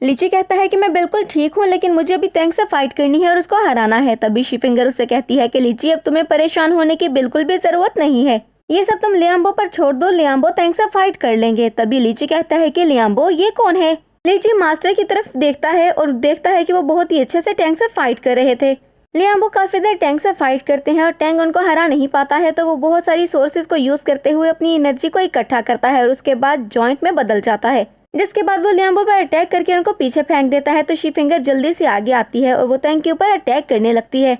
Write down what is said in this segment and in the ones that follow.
लीची कहता है कि मैं बिल्कुल ठीक हूँ, लेकिन मुझे अभी टैंक से फाइट करनी है और उसको हराना है। तभी शीफिंगर उससे कहती है कि लीची, अब तुम्हें परेशान होने की बिल्कुल भी जरूरत नहीं है, ये सब तुम लियांबो पर छोड़ दो, लियांबो टैंक से फाइट कर लेंगे। तभी लीची कहता है कि लियांबो ये कौन है। लीची मास्टर की तरफ देखता है और देखता है कि वो बहुत ही अच्छे से टैंक से फाइट कर रहे थे। लियांबो काफी देर टैंक से फाइट करते हैं और टैंक उनको हरा नहीं पाता है, तो वो बहुत सारी सोर्सेज को यूज करते हुए अपनी एनर्जी को इकट्ठा करता है और उसके बाद जॉइंट में बदल जाता है, जिसके बाद वो लियांबो पर अटैक करके उनको पीछे फेंक देता है। तो शीफिंगर जल्दी से आगे आती है और वो टैंक के ऊपर अटैक करने लगती है,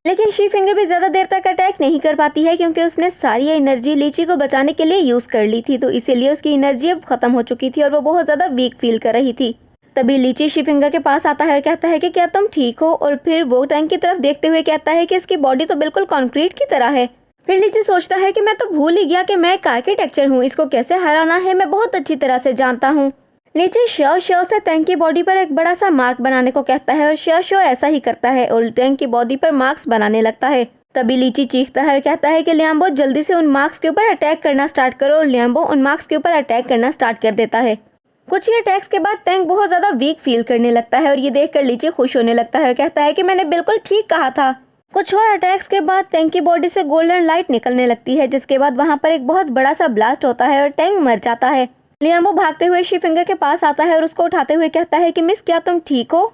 लेकिन शीफिंगर भी ज्यादा देर तक अटैक नहीं कर पाती है क्योंकि उसने सारी एनर्जी लीची को बचाने के लिए यूज कर ली थी, तो इसीलिए उसकी एनर्जी अब खत्म हो चुकी थी और वो बहुत ज्यादा वीक फील कर रही थी। तभी लीची शीफिंगर के पास आता है और कहता है कि क्या तुम ठीक हो, और फिर वो टैंक की तरफ देखते हुए कहता है कि इसकी बॉडी तो बिल्कुल कंक्रीट की तरह है। फिर लीची सोचता है कि मैं तो भूल ही गया कि मैं एक आर्किटेक्चर हूँ, इसको कैसे हराना है मैं बहुत अच्छी तरह से जानता हूँ। लीची शो से टैंक की बॉडी पर एक बड़ा सा मार्क बनाने को कहता है और शो ऐसा ही करता है और टैंक की बॉडी पर मार्क्स बनाने लगता है। तभी लीची चीखता है और कहता है कि लियांबो जल्दी से उन मार्क्स के ऊपर अटैक करना स्टार्ट करो, और लियांबो उन मार्क्स के ऊपर अटैक करना स्टार्ट कर देता है। कुछ ही अटैक्स के बाद टैंक बहुत ज्यादा वीक फील करने लगता है और ये देखकर लीची खुश होने लगता है और कहता है कि मैंने बिल्कुल ठीक कहा था। कुछ और अटैक्स के बाद टैंक की बॉडी से गोल्डन लाइट निकलने लगती है, जिसके बाद वहाँ पर एक बहुत बड़ा सा ब्लास्ट होता है और टैंक मर जाता है। लियांबो भागते हुए शीफिंगर के पास आता है और उसको उठाते हुए कहता है कि मिस, क्या तुम ठीक हो।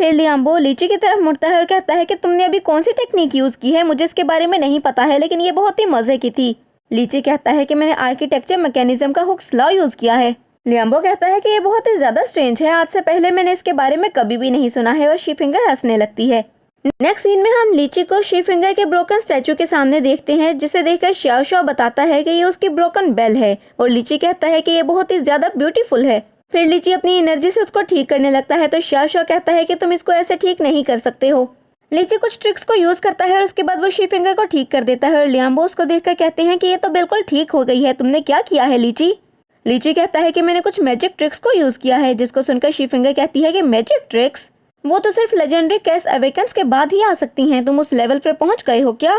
फिर लियांबो लीची की तरफ मुड़ता है और कहता है कि तुमने अभी कौन सी टेक्निक यूज की है, मुझे इसके बारे में नहीं पता है, लेकिन ये बहुत ही मजे की थी। लीची कहता है कि मैंने आर्किटेक्चर मैकेनिज्म का हुक्स लॉ यूज किया है। लियांबो कहता है कि ये बहुत ही ज्यादा स्ट्रेंज है, आज से पहले मैंने इसके बारे में कभी भी नहीं सुना है, और शीफिंगर हंसने लगती है। नेक्स्ट सीन में हम लीची को शीफिंगर के ब्रोकन स्टैचू के सामने देखते हैं, जिसे देखकर शाओ बताता है कि ये उसकी ब्रोकन बेल है, और लीची कहता है कि ये बहुत ही ज्यादा ब्यूटीफुल है। फिर लीची अपनी एनर्जी से उसको ठीक करने लगता है, तो शाओ कहता है कि तुम इसको ऐसे ठीक नहीं कर सकते हो। लीची कुछ ट्रिक्स को यूज करता है और उसके बाद वो शीफिंगर को ठीक कर देता है, और लियांबो उसको देखकर कहते हैं कि ये तो बिल्कुल ठीक हो गई है, तुमने क्या किया है लीची। लीची कहता है कि मैंने कुछ मैजिक ट्रिक्स को यूज किया है, जिसको सुनकर शीफिंगर कहती है कि मैजिक ट्रिक्स, वो तो सिर्फ लेजेंडरी कैस अवेकन्स के बाद ही आ सकती हैं, तुम उस लेवल पर पहुंच गए हो क्या।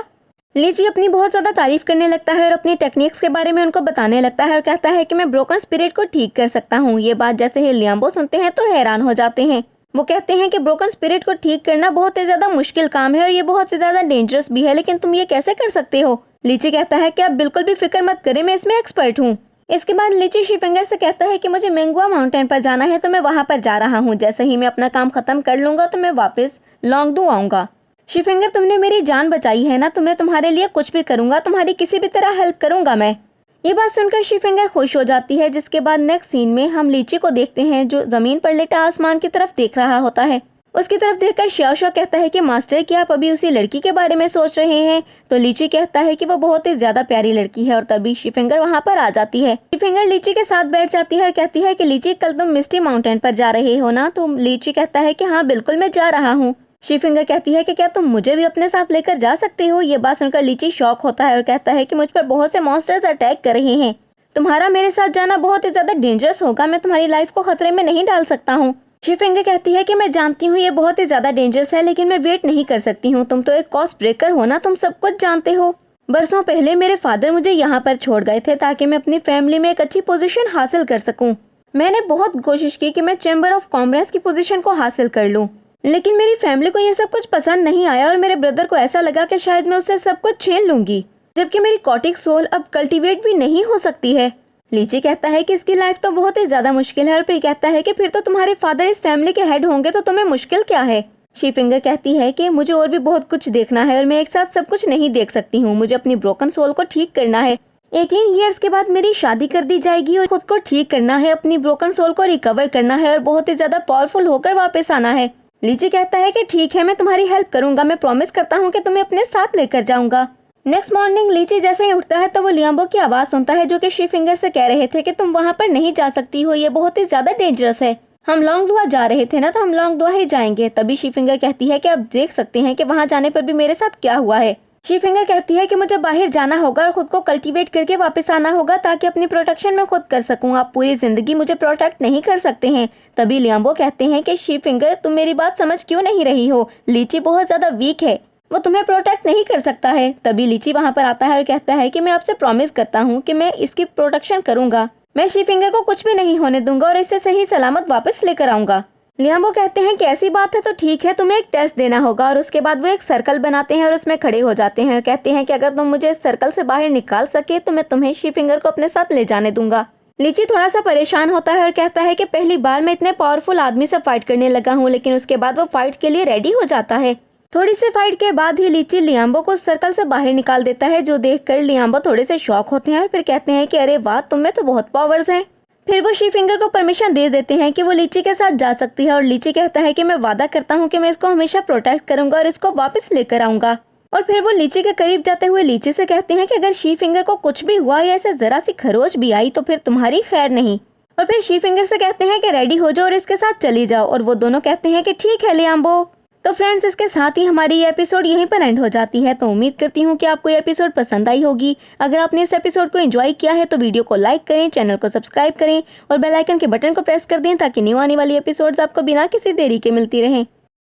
लीची अपनी बहुत ज्यादा तारीफ करने लगता है और अपनी टेक्निक्स के बारे में उनको बताने लगता है और कहता है कि मैं ब्रोकन स्पिरिट को ठीक कर सकता हूँ। ये बात जैसे ही लियांबो सुनते हैं तो हैरान हो जाते हैं। वो कहते हैं कि ब्रोकन स्पिरिट को ठीक करना बहुत ही ज्यादा मुश्किल काम है और ये बहुत ही ज्यादा डेंजरस भी है, लेकिन तुम ये कैसे कर सकते हो। लीची कहता है कि आप बिल्कुल भी फिक्र मत करें, मैं इसमें एक्सपर्ट हूँ। इसके बाद लीची शीफिंगर से कहता है कि मुझे मेंगुआ माउंटेन पर जाना है, तो मैं वहां पर जा रहा हूँ, जैसे ही मैं अपना काम खत्म कर लूंगा तो मैं वापस लॉन्गडू आऊंगा। शीफिंगर, तुमने मेरी जान बचाई है ना, तो मैं तुम्हारे लिए कुछ भी करूंगा, तुम्हारी किसी भी तरह हेल्प करूंगा मैं। ये बात सुनकर शीफिंगर खुश हो जाती है, जिसके बाद नेक्स्ट सीन में हम लीची को देखते हैं जो जमीन पर लेटा आसमान की तरफ देख रहा होता है। उसकी तरफ देखकर शाओ कहता है कि मास्टर, क्या आप अभी उसी लड़की के बारे में सोच रहे हैं। तो लीची कहता है कि वो बहुत ही ज्यादा प्यारी लड़की है, और तभी शीफिंगर वहाँ पर आ जाती है। शीफिंगर लीची के साथ बैठ जाती है और कहती है कि लीची, कल तुम मिस्टी माउंटेन पर जा रहे हो ना। तो लीची कहता है कि हाँ बिल्कुल मैं जा रहा हूँ। शीफिंगर कहती है कि क्या तुम मुझे भी अपने साथ लेकर जा सकते हो। ये बात सुनकर लीची शॉक होता है और कहता है कि मुझ पर बहुत से मॉन्स्टर्स अटैक कर रहे हैं, तुम्हारा मेरे साथ जाना बहुत ही ज्यादा डेंजरस होगा, मैं तुम्हारी लाइफ को खतरे में नहीं डाल सकता हूँ। शीफिंगर कहती है कि मैं जानती हूँ ये बहुत ही ज्यादा डेंजरस है, लेकिन मैं वेट नहीं कर सकती हूँ, तुम तो एक कॉस्ट ब्रेकर हो ना, तुम सब कुछ जानते हो। बरसों पहले मेरे फादर मुझे यहाँ पर छोड़ गए थे ताकि मैं अपनी फैमिली में एक अच्छी पोजीशन हासिल कर सकूं। मैंने बहुत कोशिश की कि मैं चैम्बर ऑफ कॉमर्स की पोजीशन को हासिल कर लूं, लेकिन मेरी फैमिली को यह सब कुछ पसंद नहीं आया और मेरे ब्रदर को ऐसा लगा कि शायद मैं उससे सब कुछ छीन लूंगी, जबकि मेरी कॉटिक सोल अब कल्टीवेट भी नहीं हो सकती है। लीची कहता है कि इसकी लाइफ तो बहुत ही ज्यादा मुश्किल है, और फिर कहता है कि फिर तो तुम्हारे फादर इस फैमिली के हेड होंगे, तो तुम्हें मुश्किल क्या है। शीफिंगर कहती है कि मुझे और भी बहुत कुछ देखना है और मैं एक साथ सब कुछ नहीं देख सकती हूँ, मुझे अपनी ब्रोकन सोल को ठीक करना है। 18 ईयर्स के बाद मेरी शादी कर दी जाएगी और खुद को ठीक करना है, अपनी ब्रोकन सोल को रिकवर करना है और बहुत ही ज्यादा पावरफुल होकर वापस आना है। लीची कहता है कि ठीक है, मैं तुम्हारी हेल्प करूंगा, मैं प्रॉमिस करता हूँ कि तुम्हें अपने साथ लेकर जाऊंगा। नेक्स्ट मॉर्निंग लीची जैसे ही उठता है तो वो लियांबो की आवाज सुनता है, जो कि शीफिंगर से कह रहे थे कि तुम वहाँ पर नहीं जा सकती हो, ये बहुत ही ज्यादा डेंजरस है। हम लॉन्गडुआ जा रहे थे ना, तो हम लॉन्गडुआ ही जाएंगे। तभी शीफिंगर कहती है कि आप देख सकते हैं कि वहाँ जाने पर भी मेरे साथ क्या हुआ है। शीफिंगर कहती है कि मुझे बाहर जाना होगा और खुद को कल्टीवेट करके वापस आना होगा ताकि अपनी प्रोटेक्शन में खुद कर सकूं, आप पूरी जिंदगी मुझे प्रोटेक्ट नहीं कर सकते हैं। तभी लियांबो कहते हैं कि शीफिंगर, तुम मेरी बात समझ क्यों नहीं रही हो, लीची बहुत ज्यादा वीक है, वो तुम्हें प्रोटेक्ट नहीं कर सकता है। तभी लीची वहाँ पर आता है और कहता है कि मैं आपसे प्रॉमिस करता हूँ कि मैं इसकी प्रोटेक्शन करूंगा, मैं शीफिंगर को कुछ भी नहीं होने दूंगा और इसे सही सलामत वापस लेकर आऊंगा। लियांबो कहते हैं कि ऐसी बात है तो ठीक है, तुम्हें एक टेस्ट देना होगा। और उसके बाद वो एक सर्कल बनाते हैं और उसमें खड़े हो जाते हैं। कहते हैं कि अगर तुम मुझे इस सर्कल से बाहर निकाल सके तो मैं तुम्हें शी फिंगर को अपने साथ ले जाने दूंगा। लीची थोड़ा सा परेशान होता है और कहता है कि पहली बार मैं इतने पावरफुल आदमी से फाइट करने लगा हूँ। लेकिन उसके बाद वो फाइट के लिए रेडी हो जाता है। थोड़ी सी फाइट के बाद ही लीची लियांबो को सर्कल से बाहर निकाल देता है, जो देखकर लियांबो थोड़े से शॉक होते हैं और फिर कहते हैं कि अरे वाह, तुम में तो बहुत पावर्स हैं। फिर वो शी फिंगर को परमिशन दे देते हैं कि वो लीची के साथ जा सकती है। और लीची कहता है कि मैं वादा करता हूँ कि मैं इसको हमेशा प्रोटेक्ट करूंगा और इसको वापस लेकर आऊंगा। और फिर वो लीची के करीब जाते हुए लीची से कहते हैं कि अगर शी फिंगर को कुछ भी हुआ या ऐसे जरा सी खरोच भी आई तो फिर तुम्हारी खैर नहीं। और फिर शी फिंगर से कहते हैं कि रेडी हो जाओ और इसके साथ चली जाओ। और वो दोनों कहते हैं कि ठीक है लियांबो। तो फ्रेंड्स, इसके साथ ही हमारी ये एपिसोड यहीं पर एंड हो जाती है। तो उम्मीद करती हूँ कि आपको ये एपिसोड पसंद आई होगी। अगर आपने इस एपिसोड को एंजॉय किया है तो वीडियो को लाइक करें, चैनल को सब्सक्राइब करें और बेल आइकन के बटन को प्रेस कर दें ताकि न्यू आने वाली एपिसोड्स आपको बिना किसी देरी के मिलती रहें।